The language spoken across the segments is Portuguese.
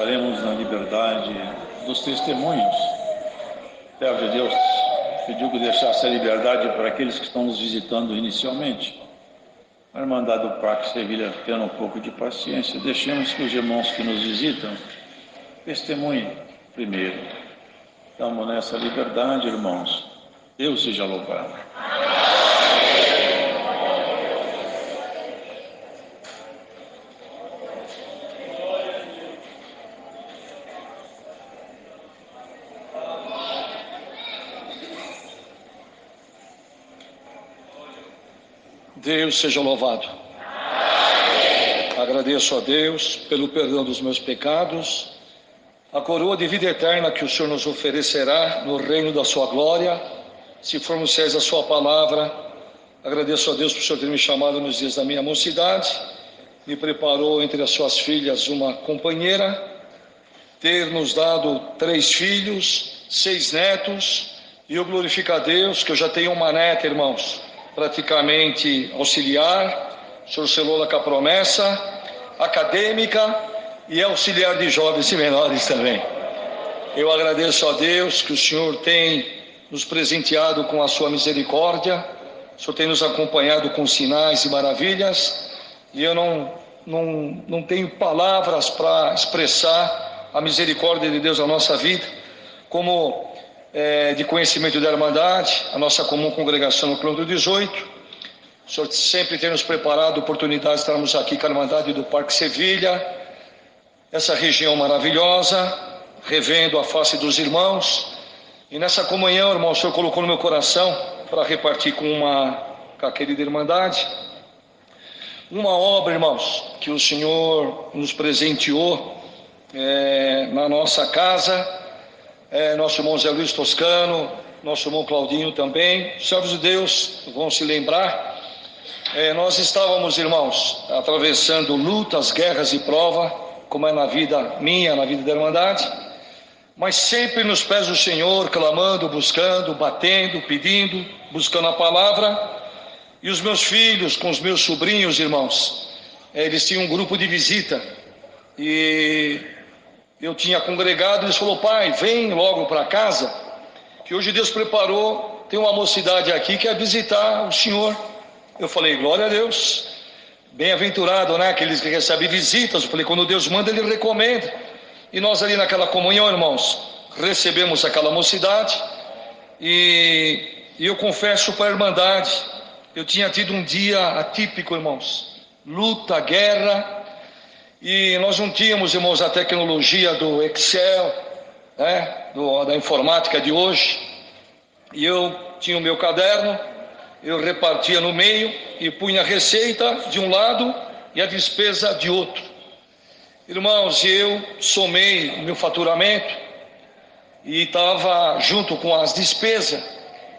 estaremos na liberdade dos testemunhos. Servo de Deus pediu que deixasse a liberdade para aqueles que estão nos visitando inicialmente. A Irmandade do Parque Sevilha, tendo um pouco de paciência, deixemos que os irmãos que nos visitam testemunhem primeiro. Estamos nessa liberdade, irmãos. Deus seja louvado. Deus seja louvado. Agradeço a Deus pelo perdão dos meus pecados, a coroa de vida eterna que o Senhor nos oferecerá no reino da sua glória, se formos fiéis à sua palavra. Agradeço a Deus por o Senhor ter me chamado nos dias da minha mocidade, me preparou entre as suas filhas uma companheira, ter nos dado 3 filhos, 6 netos, e eu glorifico a Deus que eu já tenho uma neta, irmãos, praticamente auxiliar, o Senhor selou-la com a promessa, acadêmica e auxiliar de jovens e menores também. Eu agradeço a Deus que o Senhor tem nos presenteado com a sua misericórdia, o Senhor tem nos acompanhado com sinais e maravilhas, e eu não tenho palavras para expressar a misericórdia de Deus na nossa vida, como de conhecimento da Irmandade, a nossa comum congregação no quilômetro 18. O Senhor sempre tem nos preparado oportunidades de estarmos aqui com a Irmandade do Parque Sevilha, essa região maravilhosa, revendo a face dos irmãos. E nessa comunhão, irmão, o Senhor colocou no meu coração para repartir com a querida Irmandade uma obra, irmãos, que o Senhor nos presenteou na nossa casa. Nosso irmão Zé Luiz Toscano, nosso irmão Claudinho também, servos de Deus vão se lembrar. Nós estávamos, irmãos, atravessando lutas, guerras e prova, como é na vida minha, na vida da Irmandade, mas sempre nos pés do Senhor, clamando, buscando, batendo, pedindo, buscando a palavra. E os meus filhos, com os meus sobrinhos, irmãos, eles tinham um grupo de visita, e eu tinha congregado, eles falaram: pai, vem logo para casa, que hoje Deus preparou, tem uma mocidade aqui que quer visitar o senhor. Eu falei: glória a Deus, bem-aventurado, né, aqueles que recebem visitas. Eu falei: quando Deus manda, Ele recomenda. E nós ali naquela comunhão, irmãos, recebemos aquela mocidade, e eu confesso para a Irmandade, eu tinha tido um dia atípico, irmãos, luta, guerra. E nós não tínhamos, irmãos, a tecnologia do Excel, né, da informática de hoje. E eu tinha o meu caderno, eu repartia no meio e punha a receita de um lado e a despesa de outro. Irmãos, eu somei o meu faturamento e estava junto com as despesas,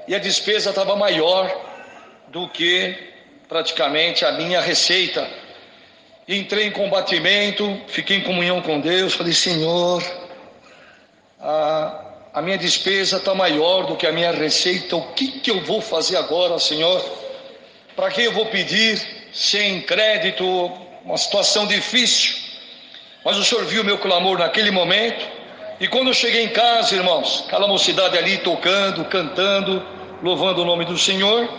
e a despesa estava maior do que praticamente a minha receita. Entrei em combatimento, fiquei em comunhão com Deus, falei: Senhor, a minha despesa está maior do que a minha receita, o que eu vou fazer agora, Senhor? Para quem eu vou pedir? Sem crédito, uma situação difícil. Mas o Senhor viu meu clamor naquele momento, e quando eu cheguei em casa, irmãos, aquela mocidade ali tocando, cantando, louvando o nome do Senhor,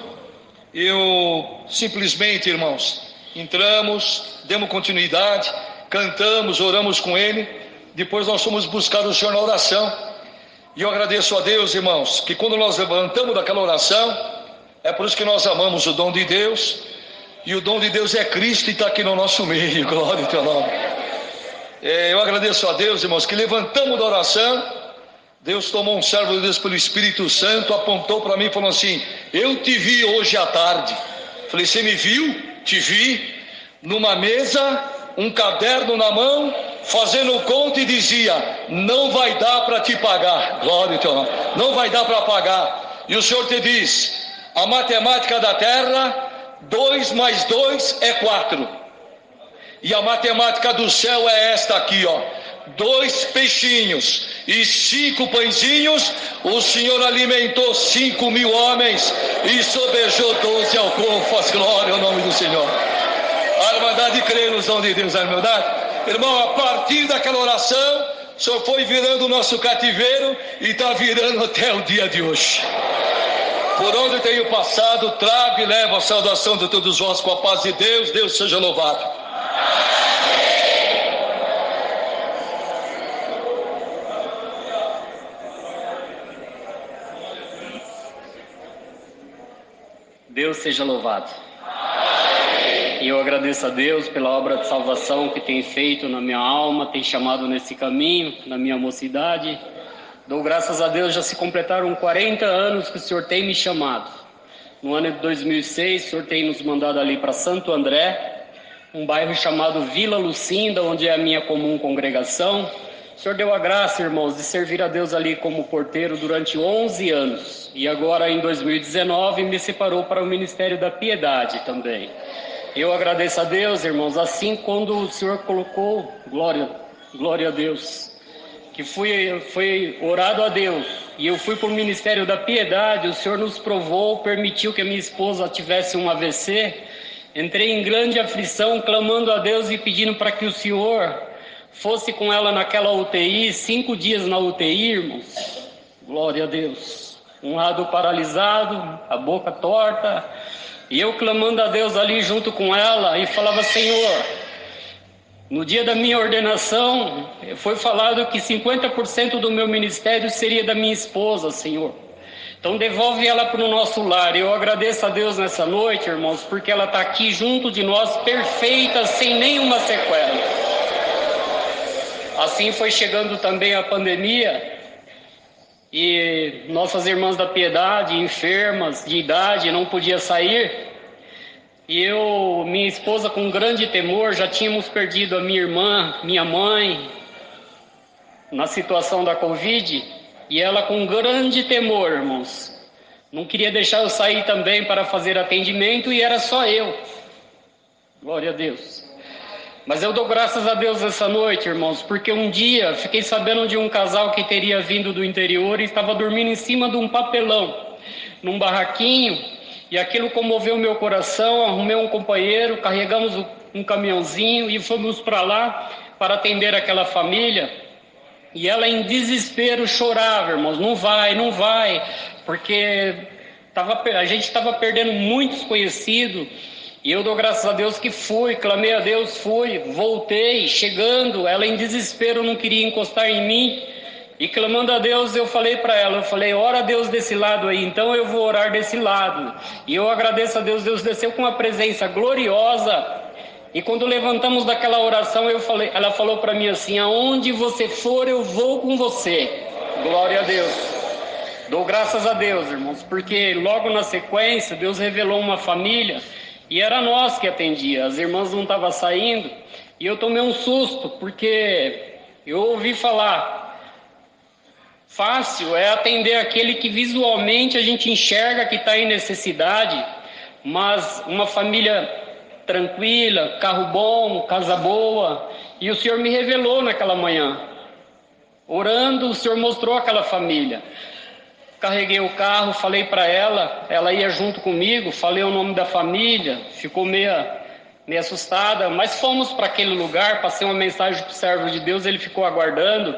eu simplesmente, irmãos, entramos, demos continuidade, cantamos, oramos com ele. Depois nós fomos buscar o Senhor na oração. E eu agradeço a Deus, irmãos, que quando nós levantamos daquela oração, é por isso que nós amamos o dom de Deus. E o dom de Deus é Cristo e está aqui no nosso meio. Glória ao teu nome. Eu agradeço a Deus, irmãos, que levantamos da oração. Deus tomou um servo de Deus pelo Espírito Santo, apontou para mim e falou assim: eu te vi hoje à tarde. Falei: você me viu? Te vi numa mesa, um caderno na mão, fazendo conta, e dizia: não vai dar para te pagar. Glória ao teu nome. Não vai dar para pagar. E o Senhor te diz: a matemática da terra, 2 mais 2 é 4. E a matemática do céu é esta aqui, ó: 2 peixinhos e 5 pãezinhos, o Senhor alimentou 5.000 homens e sobejou 12 alcofas. Glória ao nome do Senhor. A Irmandade crê no dom de Deus, a Irmandade. Irmão, a partir daquela oração, o Senhor foi virando o nosso cativeiro e está virando até o dia de hoje. Por onde eu tenho passado, trago e levo a saudação de todos vós com a paz de Deus. Deus seja louvado. Deus seja louvado. E eu agradeço a Deus pela obra de salvação que tem feito na minha alma, tem chamado nesse caminho, na minha mocidade. Dou graças a Deus, já se completaram 40 anos que o Senhor tem me chamado. No ano de 2006, o Senhor tem nos mandado ali para Santo André, um bairro chamado Vila Lucinda, onde é a minha comum congregação. O Senhor deu a graça, irmãos, de servir a Deus ali como porteiro durante 11 anos. E agora, em 2019, me separou para o Ministério da Piedade também. Eu agradeço a Deus, irmãos, assim quando o Senhor colocou, glória a Deus, que foi orado a Deus, e eu fui para o Ministério da Piedade, o Senhor nos provou, permitiu que a minha esposa tivesse um AVC, entrei em grande aflição, clamando a Deus e pedindo para que o Senhor fosse com ela naquela UTI, 5 dias na UTI, irmãos, glória a Deus, um lado paralisado, a boca torta, e eu clamando a Deus ali junto com ela, e falava, Senhor, no dia da minha ordenação, foi falado que 50% do meu ministério seria da minha esposa, Senhor. Então devolve ela para o nosso lar. Eu agradeço a Deus nessa noite, irmãos, porque ela está aqui junto de nós, perfeita, sem nenhuma sequela. Assim foi chegando também a pandemia, e nossas irmãs da Piedade, enfermas, de idade, não podia sair. E eu, minha esposa, com grande temor, já tínhamos perdido a minha irmã, minha mãe, na situação da Covid, e ela com grande temor, irmãos, não queria deixar eu sair também para fazer atendimento, e era só eu, glória a Deus. Mas eu dou graças a Deus essa noite, irmãos, porque um dia fiquei sabendo de um casal que teria vindo do interior e estava dormindo em cima de um papelão, num barraquinho, e aquilo comoveu meu coração. Arrumei um companheiro, carregamos um caminhãozinho e fomos para lá para atender aquela família. E ela em desespero chorava, irmãos, não vai, porque a gente estava perdendo muitos conhecidos. E eu dou graças a Deus que fui, clamei a Deus, fui, voltei, chegando, ela em desespero não queria encostar em mim. E clamando a Deus, eu falei para ela, ora a Deus desse lado aí, então eu vou orar desse lado. E eu agradeço a Deus, Deus desceu com uma presença gloriosa. E quando levantamos daquela oração, ela falou para mim assim, aonde você for, eu vou com você. Glória a Deus. Dou graças a Deus, irmãos, porque logo na sequência, Deus revelou uma família, e era nós que atendia, as irmãs não estavam saindo, e eu tomei um susto, porque eu ouvi falar, fácil é atender aquele que visualmente a gente enxerga que está em necessidade, mas uma família tranquila, carro bom, casa boa, e o Senhor me revelou naquela manhã, orando, o Senhor mostrou aquela família. Carreguei o carro, falei para ela ia junto comigo, falei o nome da família, ficou meio assustada, mas fomos para aquele lugar, passei uma mensagem para o servo de Deus, ele ficou aguardando.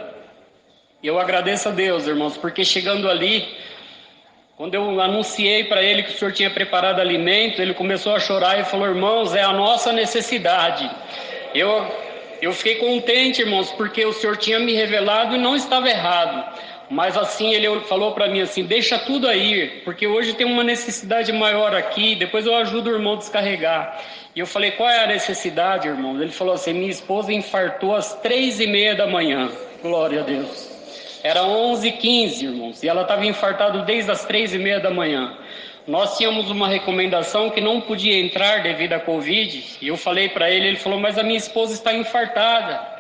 E eu agradeço a Deus, irmãos, porque chegando ali, quando eu anunciei para ele que o Senhor tinha preparado alimento, ele começou a chorar e falou, irmãos, é a nossa necessidade. Eu fiquei contente, irmãos, porque o Senhor tinha me revelado e não estava errado. Mas assim, ele falou para mim assim, deixa tudo aí, porque hoje tem uma necessidade maior aqui, depois eu ajudo o irmão a descarregar. E eu falei, qual é a necessidade, irmão? Ele falou assim, minha esposa infartou às 3:30 da manhã, glória a Deus. Era 11h15, irmãos, e ela estava infartada desde as 3:30 da manhã. Nós tínhamos uma recomendação que não podia entrar devido à Covid, e eu falei para ele falou, mas a minha esposa está infartada.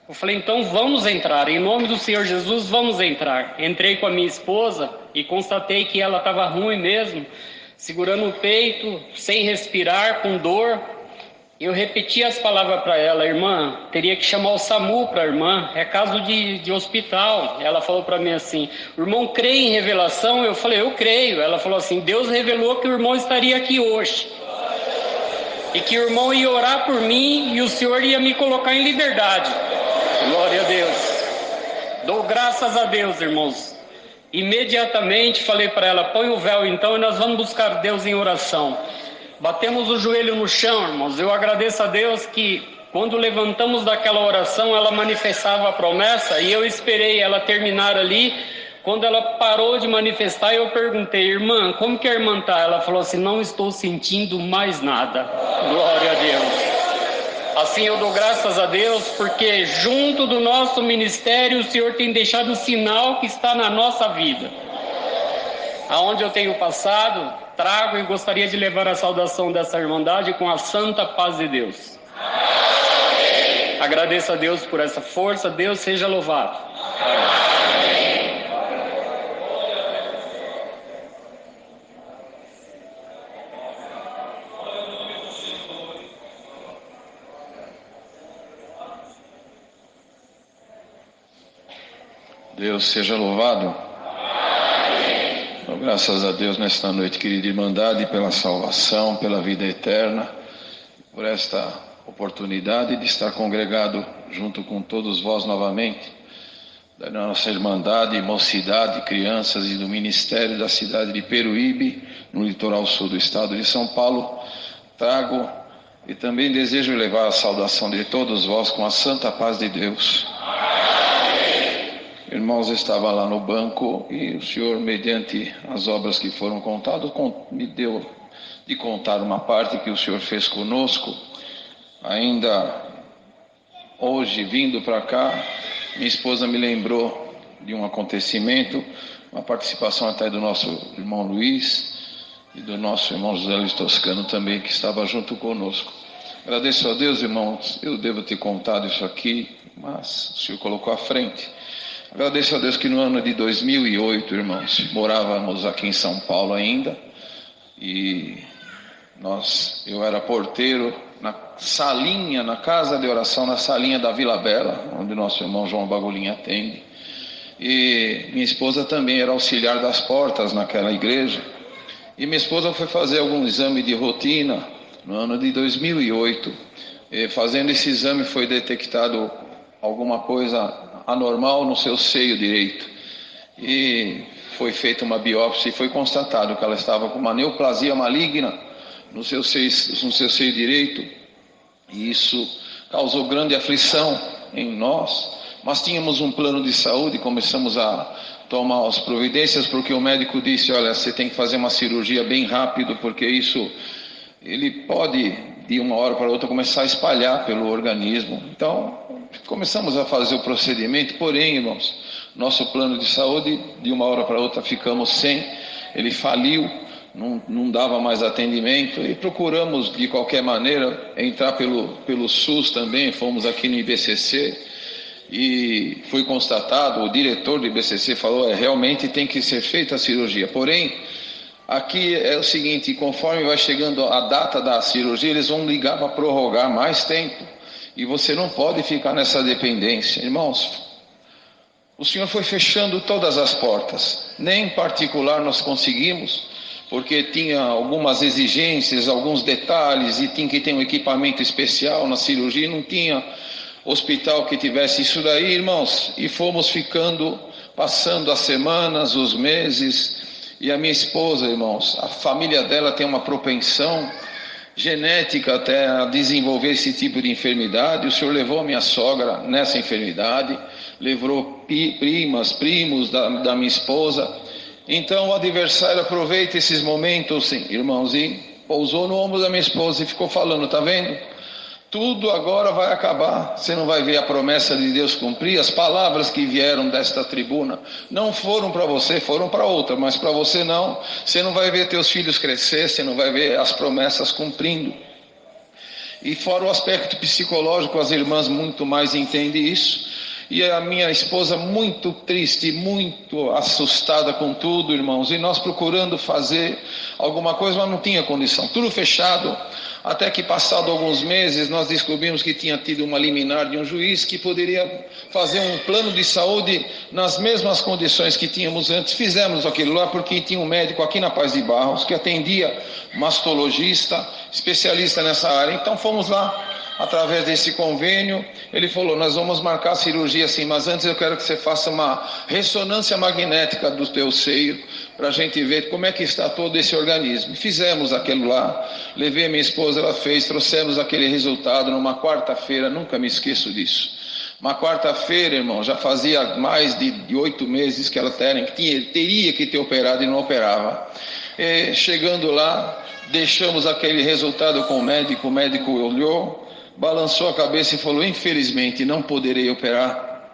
Eu falei, então vamos entrar, em nome do Senhor Jesus, vamos entrar. Entrei com a minha esposa e constatei que ela estava ruim mesmo, segurando o peito, sem respirar, com dor. Eu repeti as palavras para ela, irmã, teria que chamar o SAMU para a irmã, é caso de hospital. Ela falou para mim assim, o irmão crê em revelação? Eu falei, eu creio. Ela falou assim, Deus revelou que o irmão estaria aqui hoje. e que o irmão ia orar por mim e o Senhor ia me colocar em liberdade. Glória a Deus. Dou graças a Deus, irmãos. Imediatamente falei para ela, põe o véu então e nós vamos buscar Deus em oração. Batemos o joelho no chão, irmãos. Eu agradeço a Deus que quando levantamos daquela oração, ela manifestava a promessa e eu esperei ela terminar ali. Quando ela parou de manifestar, eu perguntei, irmã, como que a irmã está? Ela falou assim, não estou sentindo mais nada. Glória a Deus. Assim eu dou graças a Deus, porque junto do nosso ministério, o Senhor tem deixado o sinal que está na nossa vida. Aonde eu tenho passado, trago e gostaria de levar a saudação dessa irmandade com a santa paz de Deus. Agradeço a Deus por essa força, Deus seja louvado. Deus seja louvado. Então, graças a Deus nesta noite, querida irmandade, pela salvação, pela vida eterna, por esta oportunidade de estar congregado junto com todos vós novamente, da nossa irmandade, mocidade, crianças e do ministério da cidade de Peruíbe, no litoral sul do estado de São Paulo. Trago e também desejo levar a saudação de todos vós com a santa paz de Deus. Irmãos, eu estava lá no banco e o Senhor, mediante as obras que foram contadas, me deu de contar uma parte que o Senhor fez conosco. Ainda hoje, vindo para cá, minha esposa me lembrou de um acontecimento, uma participação até do nosso irmão Luiz e do nosso irmão José Luiz Toscano também, que estava junto conosco. Agradeço a Deus, irmãos, eu devo ter contado isso aqui, mas o Senhor colocou à frente. Agradeço a Deus que no ano de 2008, irmãos, morávamos aqui em São Paulo ainda, e eu era porteiro na salinha, na casa de oração, na salinha da Vila Bela, onde nosso irmão João Bagulhinha atende, e minha esposa também era auxiliar das portas naquela igreja, e minha esposa foi fazer algum exame de rotina no ano de 2008, e fazendo esse exame foi detectado alguma coisa anormal no seu seio direito, e foi feita uma biópsia e foi constatado que ela estava com uma neoplasia maligna no seu seio direito, e isso causou grande aflição em nós, mas tínhamos um plano de saúde, começamos a tomar as providências, porque o médico disse, olha, você tem que fazer uma cirurgia bem rápido, porque isso, ele pode, de uma hora para outra, começar a espalhar pelo organismo. Então, começamos a fazer o procedimento, porém, irmãos, nosso plano de saúde, de uma hora para outra, ficamos sem, ele faliu, não dava mais atendimento, e procuramos, de qualquer maneira, entrar pelo SUS também, fomos aqui no IBCC, e foi constatado, o diretor do IBCC falou, realmente tem que ser feita a cirurgia, porém, aqui é o seguinte, conforme vai chegando a data da cirurgia, eles vão ligar para prorrogar mais tempo, e você não pode ficar nessa dependência. Irmãos, o Senhor foi fechando todas as portas, nem em particular nós conseguimos, porque tinha algumas exigências, alguns detalhes, e tinha que ter um equipamento especial na cirurgia, e não tinha hospital que tivesse isso daí, irmãos, e fomos passando as semanas, os meses, e a minha esposa, irmãos, a família dela tem uma propensão genética até a desenvolver esse tipo de enfermidade. O Senhor levou a minha sogra nessa enfermidade, levou primos da minha esposa. Então o adversário aproveita esses momentos, irmãos, e pousou no ombro da minha esposa e ficou falando, tá vendo? Tudo agora vai acabar, você não vai ver a promessa de Deus cumprir, as palavras que vieram desta tribuna não foram para você, foram para outra, mas para você não, você não vai ver teus filhos crescer, você não vai ver as promessas cumprindo. E fora o aspecto psicológico, as irmãs muito mais entendem isso, e a minha esposa muito triste, muito assustada com tudo, irmãos, e nós procurando fazer alguma coisa, mas não tinha condição, tudo fechado. Até que, passado alguns meses, nós descobrimos que tinha tido uma liminar de um juiz que poderia fazer um plano de saúde nas mesmas condições que tínhamos antes. Fizemos aquilo lá porque tinha um médico aqui na Paz de Barros que atendia mastologista, especialista nessa área. Então fomos lá, através desse convênio, ele falou, nós vamos marcar a cirurgia assim, mas antes eu quero que você faça uma ressonância magnética do teu seio, para a gente ver como é que está todo esse organismo. Fizemos aquilo lá, levei a minha esposa, ela fez, trouxemos aquele resultado numa quarta-feira, nunca me esqueço disso. Uma quarta-feira, irmão, já fazia mais de 8 meses que ela teria que ter operado e não operava. E, chegando lá, deixamos aquele resultado com o médico olhou, balançou a cabeça e falou, infelizmente não poderei operar.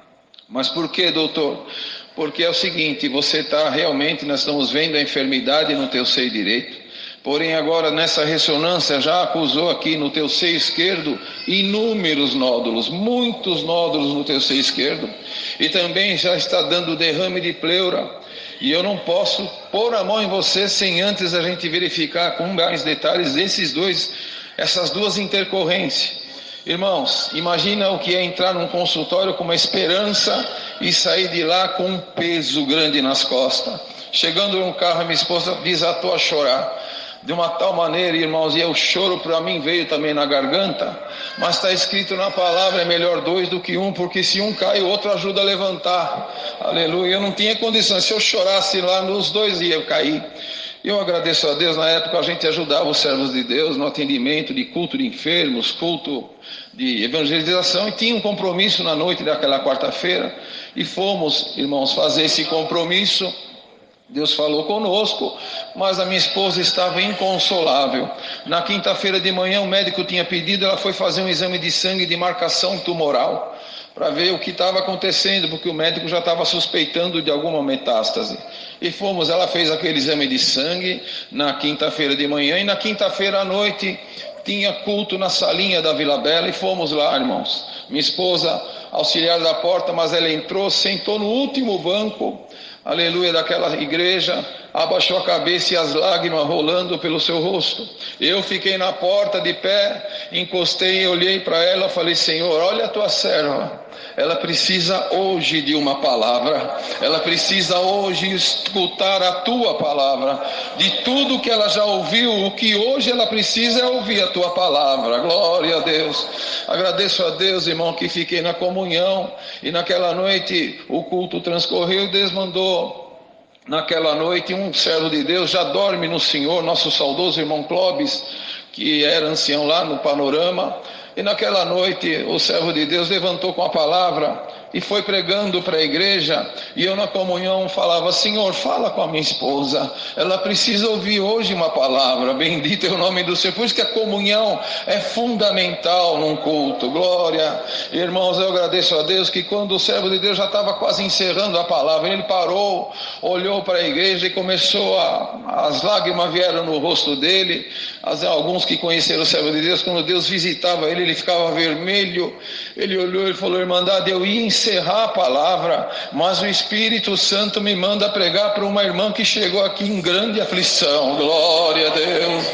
Mas por que, doutor? Porque é o seguinte, você está realmente, nós estamos vendo a enfermidade no teu seio direito, porém agora nessa ressonância já acusou aqui no teu seio esquerdo inúmeros nódulos, muitos nódulos no teu seio esquerdo, e também já está dando derrame de pleura, e eu não posso pôr a mão em você sem antes a gente verificar com mais detalhes essas duas intercorrências. Irmãos, imagina o que é entrar num consultório com uma esperança e sair de lá com um peso grande nas costas. Chegando no carro, minha esposa desatou a chorar. De uma tal maneira, irmãos, e o choro para mim veio também na garganta, mas está escrito na palavra, é melhor 2 do que 1, porque se um cai, o outro ajuda a levantar. Aleluia, eu não tinha condições, se eu chorasse lá, nos 2 ia cair. Eu agradeço a Deus, na época a gente ajudava os servos de Deus no atendimento de culto de enfermos, culto de evangelização, e tinha um compromisso na noite daquela quarta-feira, e fomos, irmãos, fazer esse compromisso. Deus falou conosco, mas a minha esposa estava inconsolável. Na quinta-feira de manhã o médico tinha pedido, ela foi fazer um exame de sangue de marcação tumoral, para ver o que estava acontecendo, porque o médico já estava suspeitando de alguma metástase. E fomos, ela fez aquele exame de sangue na quinta-feira de manhã, e na quinta-feira à noite tinha culto na salinha da Vila Bela, e fomos lá, irmãos. Minha esposa, auxiliar da porta, mas ela entrou, sentou no último banco, aleluia, daquela igreja, abaixou a cabeça e as lágrimas rolando pelo seu rosto. Eu fiquei na porta de pé, encostei, olhei para ela, falei, Senhor, olha a tua serva, ela precisa hoje de uma palavra, ela precisa hoje escutar a tua palavra, de tudo que ela já ouviu, o que hoje ela precisa é ouvir a tua palavra. Glória a Deus. Agradeço a Deus, irmão, que fiquei na comunhão, e naquela noite o culto transcorreu, Deus mandou. Naquela noite, um servo de Deus já dorme no Senhor, nosso saudoso irmão Clóvis, que era ancião lá no Panorama, e naquela noite o servo de Deus levantou com a palavra e foi pregando para a igreja, e eu na comunhão falava, Senhor, fala com a minha esposa, ela precisa ouvir hoje uma palavra, bendito é o nome do Senhor. Por isso que a comunhão é fundamental num culto. Glória. Irmãos, eu agradeço a Deus que quando o servo de Deus já estava quase encerrando a palavra, ele parou, olhou para a igreja e começou as lágrimas vieram no rosto dele. Alguns que conheceram o servo de Deus, quando Deus visitava ele, ele ficava vermelho. Ele olhou e falou, irmandade, eu ia encerrar a palavra, mas o Espírito Santo me manda pregar para uma irmã que chegou aqui em grande aflição. Glória a Deus,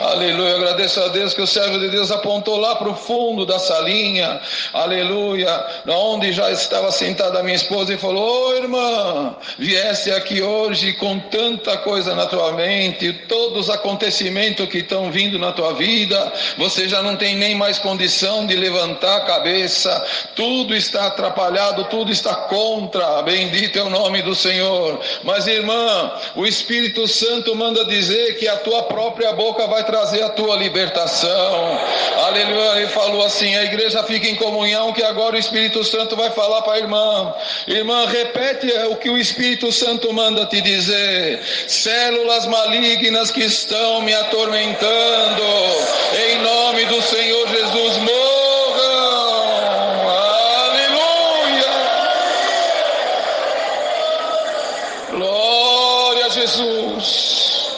aleluia. Eu agradeço a Deus que o servo de Deus apontou lá para o fundo da salinha, aleluia, onde já estava sentada a minha esposa, e falou, ô irmã, viesse aqui hoje com tanta coisa na tua mente, todos os acontecimentos que estão vindo na tua vida, você já não tem nem mais condição de levantar a cabeça, tudo está atrapalhado, tudo está contra, bendito é o nome do Senhor. Mas irmã, o Espírito Santo manda dizer que a tua própria boca vai trazer a tua libertação. Aleluia. Ele falou assim, a igreja fica em comunhão, que agora o Espírito Santo vai falar para a irmã. Irmã, repete o que o Espírito Santo manda te dizer. Células malignas que estão me atormentando, em nome do Senhor Jesus, morram. Glória a Jesus.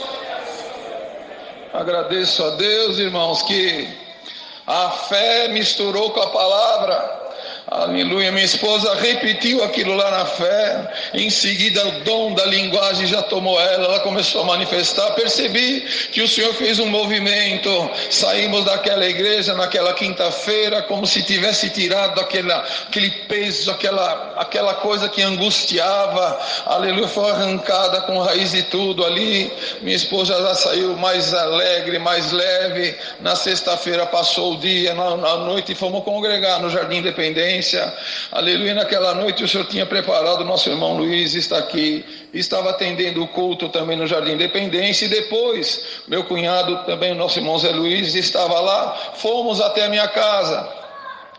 Agradeço a Deus, irmãos, que a fé misturou com a palavra. Aleluia, minha esposa repetiu aquilo lá na fé, em seguida o dom da linguagem já tomou ela começou a manifestar, percebi que o Senhor fez um movimento, saímos daquela igreja naquela quinta-feira, como se tivesse tirado aquele peso, aquela coisa que angustiava, aleluia, foi arrancada com raiz de tudo ali, minha esposa já saiu mais alegre, mais leve, na sexta-feira passou o dia, na noite fomos congregar no Jardim Independência, aleluia, naquela noite o Senhor tinha preparado, o nosso irmão Luiz está aqui, estava atendendo o culto também no Jardim Independência, e depois, meu cunhado também, o nosso irmão Zé Luiz, estava lá, fomos até a minha casa,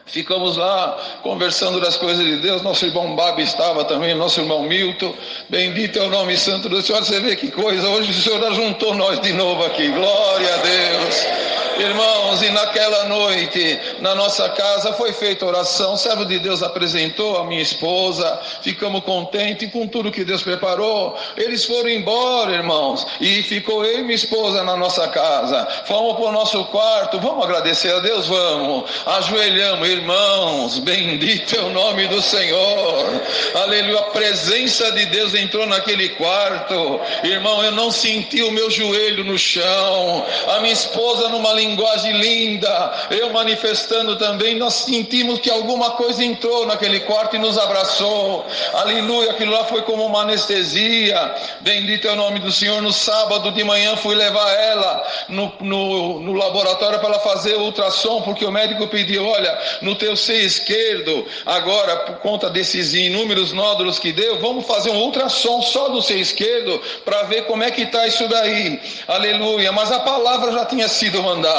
ficamos lá, conversando das coisas de Deus, nosso irmão Babi estava também, nosso irmão Milton, bendito é o nome santo do Senhor, você vê que coisa, hoje o Senhor ajuntou nós de novo aqui, glória a Deus. Irmãos, e naquela noite, na nossa casa foi feita oração, o servo de Deus apresentou a minha esposa, ficamos contentes com tudo que Deus preparou, eles foram embora, irmãos, e ficou eu e minha esposa na nossa casa, fomos para o nosso quarto, vamos agradecer a Deus, vamos, ajoelhamos, irmãos, bendito é o nome do Senhor, aleluia, a presença de Deus entrou naquele quarto, irmão, eu não senti o meu joelho no chão, a minha esposa numa linguagem linda, eu manifestando também, nós sentimos que alguma coisa entrou naquele quarto e nos abraçou, aleluia, aquilo lá foi como uma anestesia, bendito é o nome do Senhor. No sábado de manhã fui levar ela no laboratório para ela fazer o ultrassom, porque o médico pediu, olha, no teu seio esquerdo, agora por conta desses inúmeros nódulos que deu, vamos fazer um ultrassom só do seio esquerdo, para ver como é que está isso daí, aleluia, mas a palavra já tinha sido mandada.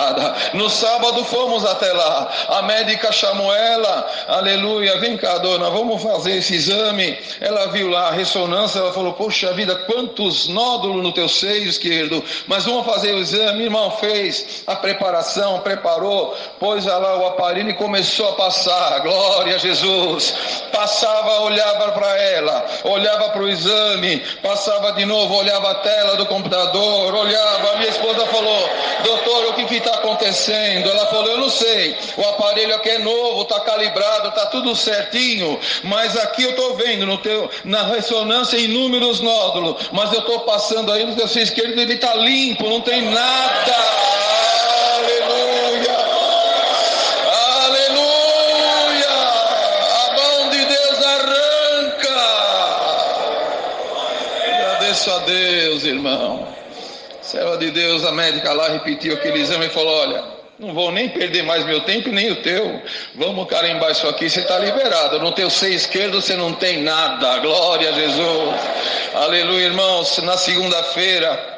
No sábado fomos até lá, a médica chamou ela, aleluia, vem cá dona, vamos fazer esse exame, ela viu lá a ressonância, ela falou, poxa vida, quantos nódulos no teu seio esquerdo, mas vamos fazer o exame, irmão, fez a preparação, preparou, pôs lá o aparelho e começou a passar, glória a Jesus, passava, olhava para ela, olhava para o exame, passava de novo, olhava a tela do computador, olhava, a minha esposa falou, doutor, o que está acontecendo? Ela falou, eu não sei, o aparelho aqui é novo, está calibrado, está tudo certinho, mas aqui eu estou vendo na ressonância inúmeros nódulos, mas eu estou passando aí no teu seio esquerdo, ele está limpo, não tem nada, aleluia, aleluia, a mão de Deus arranca, agradeço a Deus, irmão. Serva de Deus, a médica lá repetiu aquele exame e falou, olha, não vou nem perder mais meu tempo nem o teu, vamos carimbar isso aqui, você está liberado, no teu seio esquerdo você não tem nada, glória a Jesus, aleluia, irmãos. Na segunda-feira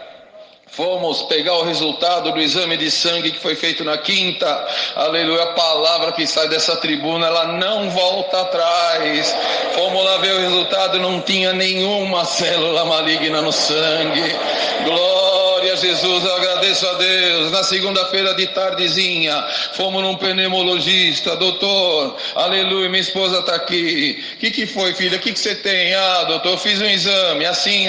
fomos pegar o resultado do exame de sangue que foi feito na quinta, aleluia, a palavra que sai dessa tribuna, ela não volta atrás, fomos lá ver o resultado, não tinha nenhuma célula maligna no sangue, glória a Jesus, eu agradeço a Deus. Na segunda-feira de tardezinha, fomos num pneumologista, doutor, aleluia, minha esposa está aqui, o que foi, filha, o que você tem? Ah, doutor, eu fiz um exame, assim,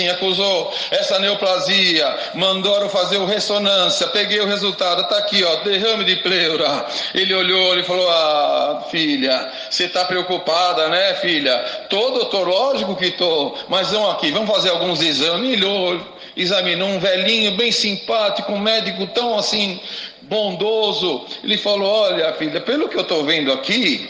acusou essa neoplasia, mandaram fazer o ressonância, peguei o resultado, está aqui, ó, derrame de pleura. Ele olhou e falou, ah, filha, você está preocupada, né, filha? Tô, doutor, lógico que tô, mas vamos aqui, vamos fazer alguns exames. Ele olhou, examinou, um velhinho bem simpático, um médico tão assim bondoso, ele falou, olha, filha, pelo que eu estou vendo aqui,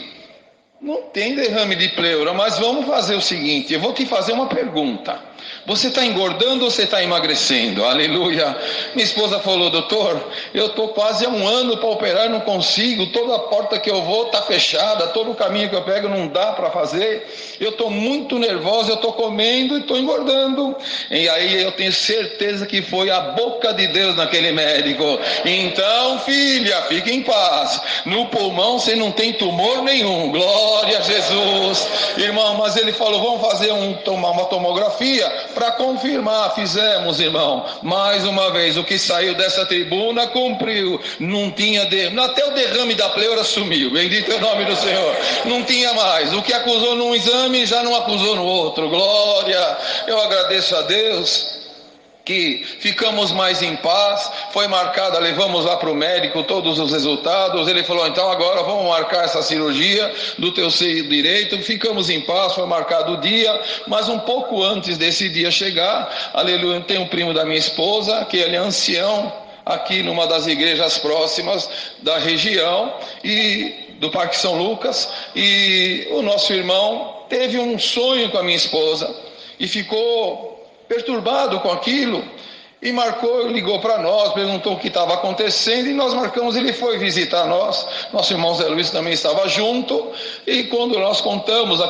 não tem derrame de pleura, mas vamos fazer o seguinte, eu vou te fazer uma pergunta, você está engordando ou você está emagrecendo? Aleluia. Minha esposa falou, doutor, eu estou quase há um ano para operar, não consigo, toda a porta que eu vou está fechada, todo o caminho que eu pego não dá para fazer, eu estou muito nervosa, eu estou comendo e estou engordando. E aí eu tenho certeza que foi a boca de Deus naquele médico. Então, filha, fique em paz, no pulmão você não tem tumor nenhum, glória a Jesus. Irmão, mas ele falou, vamos fazer uma tomografia para confirmar. Fizemos, irmão, mais uma vez, o que saiu dessa tribuna cumpriu, não tinha até o derrame da pleura sumiu, bendito é o nome do Senhor, não tinha mais, o que acusou num exame já não acusou no outro, glória. Eu agradeço a Deus que ficamos mais em paz, foi marcada, levamos lá para o médico todos os resultados, ele falou, então agora vamos marcar essa cirurgia do teu seio direito, ficamos em paz, foi marcado o dia, mas um pouco antes desse dia chegar, aleluia, tem um primo da minha esposa, que ele é ancião, aqui numa das igrejas próximas da região, e do Parque São Lucas, e o nosso irmão teve um sonho com a minha esposa, e ficou perturbado com aquilo, e ligou para nós, perguntou o que estava acontecendo, e nós marcamos, ele foi visitar nós, nosso irmão Zé Luiz também estava junto, e quando nós contamos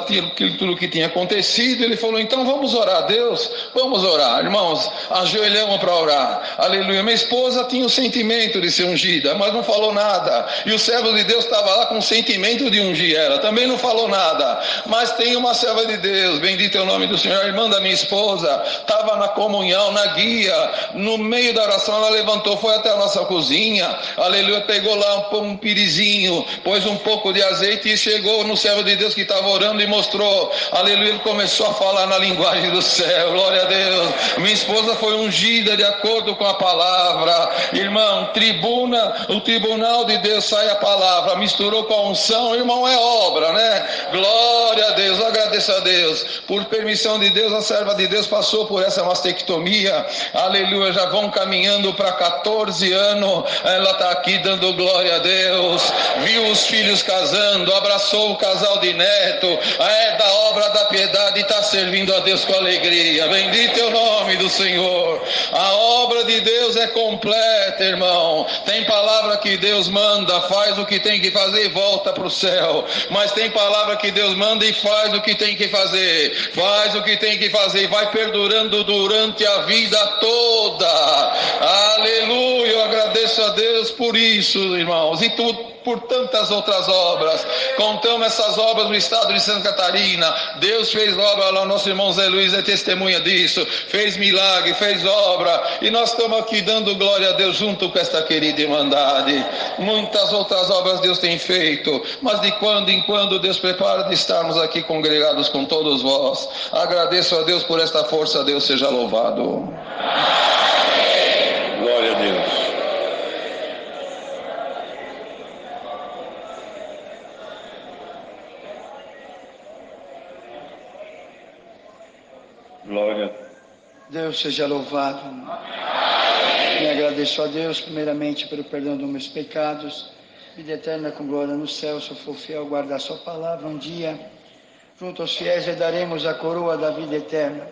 tudo que tinha acontecido, ele falou, então vamos orar a Deus, vamos orar, irmãos, ajoelhamos para orar, aleluia. Minha esposa tinha o sentimento de ser ungida, mas não falou nada, e o servo de Deus estava lá com o sentimento de ungir ela, também não falou nada, mas tem uma serva de Deus, bendito é o nome do Senhor, a irmã da minha esposa, estava na comunhão, na guia, no meio da oração ela levantou, foi até a nossa cozinha, aleluia, pegou lá um pirizinho, pôs um pouco de azeite e chegou no servo de Deus que estava orando e mostrou, aleluia, ele começou a falar na linguagem do céu, glória a Deus. Minha esposa foi ungida de acordo com a palavra, irmão, o tribunal de Deus sai a palavra, misturou com a unção, irmão, é obra, né? Glória a Deus, agradeço a Deus, por permissão de Deus, a serva de Deus passou por essa mastectomia, aleluia, já vão caminhando para 14 anos, ela está aqui dando glória a Deus, viu os filhos casando, abraçou o casal de neto, é da obra da piedade, está servindo a Deus com alegria, bendito é o nome do Senhor. A obra de Deus é completa, irmão, tem palavra que Deus manda, faz o que tem que fazer e volta para o céu, mas tem palavra que Deus manda e faz o que tem que fazer, e vai perdurando durante a vida toda, aleluia, eu agradeço a Deus por isso, irmãos, e por tantas outras obras, contamos essas obras no estado de Santa Catarina, Deus fez obra lá, nosso irmão Zé Luiz é testemunha disso, fez milagre, fez obra, e nós estamos aqui dando glória a Deus junto com esta querida irmandade, muitas outras obras Deus tem feito, mas de quando em quando Deus prepara de estarmos aqui congregados com todos vós, agradeço a Deus por esta força, Deus seja louvado. Glória a Deus. Glória a Deus seja louvado. Me agradeço a Deus, primeiramente, pelo perdão dos meus pecados, vida eterna com glória no céu, se eu for fiel a guardar sua palavra, um dia, junto aos fiéis, daremos a coroa da vida eterna.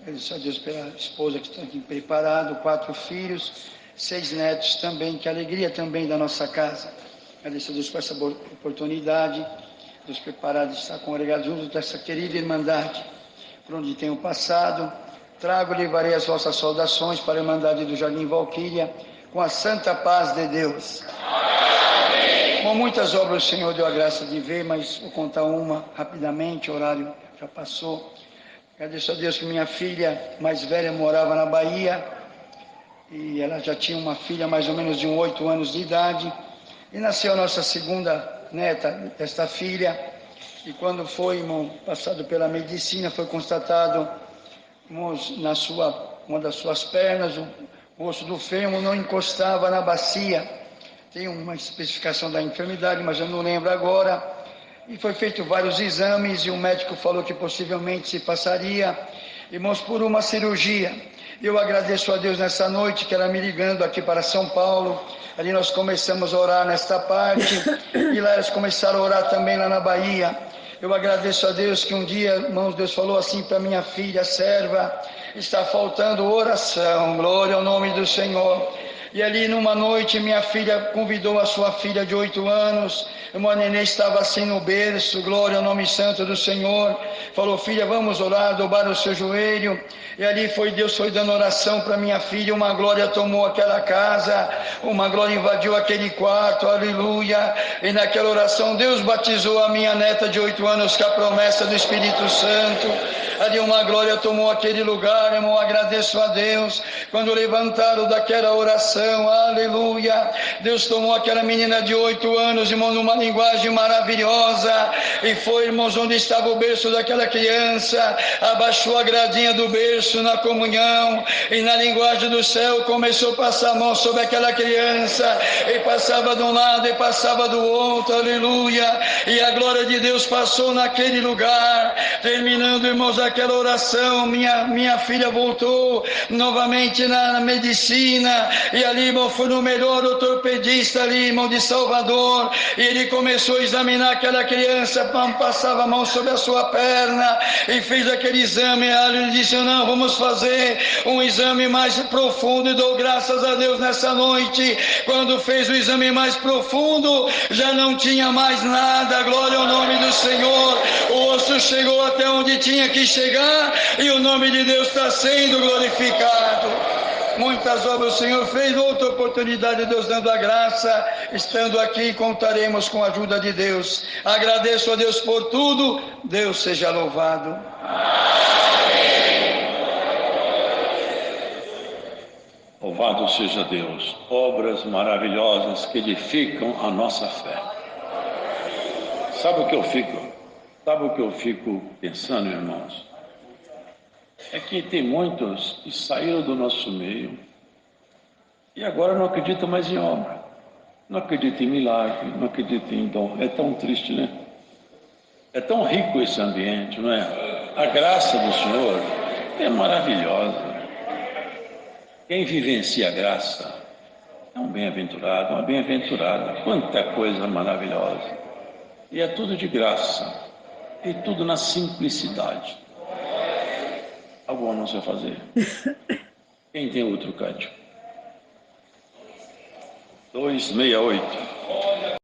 Agradeço a Deus pela esposa que está aqui preparado, 4 filhos, 6 netos também, que alegria também da nossa casa. Agradeço a Deus por essa oportunidade, Deus preparado de estar congregado junto dessa querida irmandade, por onde tenho passado. Trago e levarei as vossas saudações para a irmandade do Jardim Valquíria, com a santa paz de Deus. Com muitas obras o Senhor deu a graça de ver, mas vou contar uma rapidamente, o horário já passou. Agradeço a Deus que minha filha mais velha morava na Bahia, e ela já tinha uma filha mais ou menos de 8 anos de idade, e nasceu a nossa segunda neta desta filha, e quando foi, irmão, passado pela medicina, foi constatado uma das suas pernas, o osso do fêmur não encostava na bacia, tem uma especificação da enfermidade, mas eu não lembro agora, e foi feito vários exames, e o médico falou que possivelmente se passaria, irmãos, por uma cirurgia. Eu agradeço a Deus nessa noite, que ela me ligando aqui para São Paulo, ali nós começamos a orar nesta parte, e lá elas começaram a orar também lá na Bahia. Eu agradeço a Deus que um dia, irmãos, Deus falou assim para minha filha, serva, está faltando oração, glória ao nome do Senhor. E ali numa noite minha filha convidou a sua filha de 8 anos, uma neném estava assim no berço, glória ao nome santo do Senhor, falou, filha, vamos orar, dobrar o seu joelho, e ali Deus foi dando oração para minha filha, uma glória tomou aquela casa, uma glória invadiu aquele quarto, aleluia, e naquela oração Deus batizou a minha neta de 8 anos com a promessa do Espírito Santo, ali uma glória tomou aquele lugar, irmão, agradeço a Deus, quando levantaram daquela oração, oração, aleluia. Deus tomou aquela menina de 8 anos, irmão, numa linguagem maravilhosa, e foi, irmãos, onde estava o berço daquela criança, abaixou a gradinha do berço na comunhão, e na linguagem do céu começou a passar a mão sobre aquela criança, e passava de um lado e passava do outro, aleluia, e a glória de Deus passou naquele lugar. Terminando, irmãos, aquela oração, minha filha voltou novamente na medicina, e ali, irmão, foi no melhor ortopedista ali, irmão, de Salvador, e ele começou a examinar aquela criança, passava a mão sobre a sua perna, e fez aquele exame. Ele disse: não, vamos fazer um exame mais profundo, e dou graças a Deus nessa noite, quando fez o exame mais profundo, já não tinha mais nada, glória ao nome do Senhor, o osso chegou até onde tinha que chegar, e o nome de Deus está sendo glorificado. Muitas obras o Senhor fez, outra oportunidade Deus dando a graça, estando aqui contaremos com a ajuda de Deus. Agradeço a Deus por tudo, Deus seja louvado. Louvado seja Deus, obras maravilhosas que edificam a nossa fé. Sabe o que eu fico pensando, irmãos? É que tem muitos que saíram do nosso meio e agora não acreditam mais em obra, não acreditam em milagre, não acreditam em dom. É tão triste, né? É tão rico esse ambiente, não é? A graça do Senhor é maravilhosa. Quem vivencia a graça é um bem-aventurado, uma bem-aventurada. Quanta coisa maravilhosa. E é tudo de graça, e tudo na simplicidade. Algum anúncio a fazer? Quem tem outro cântico? 268.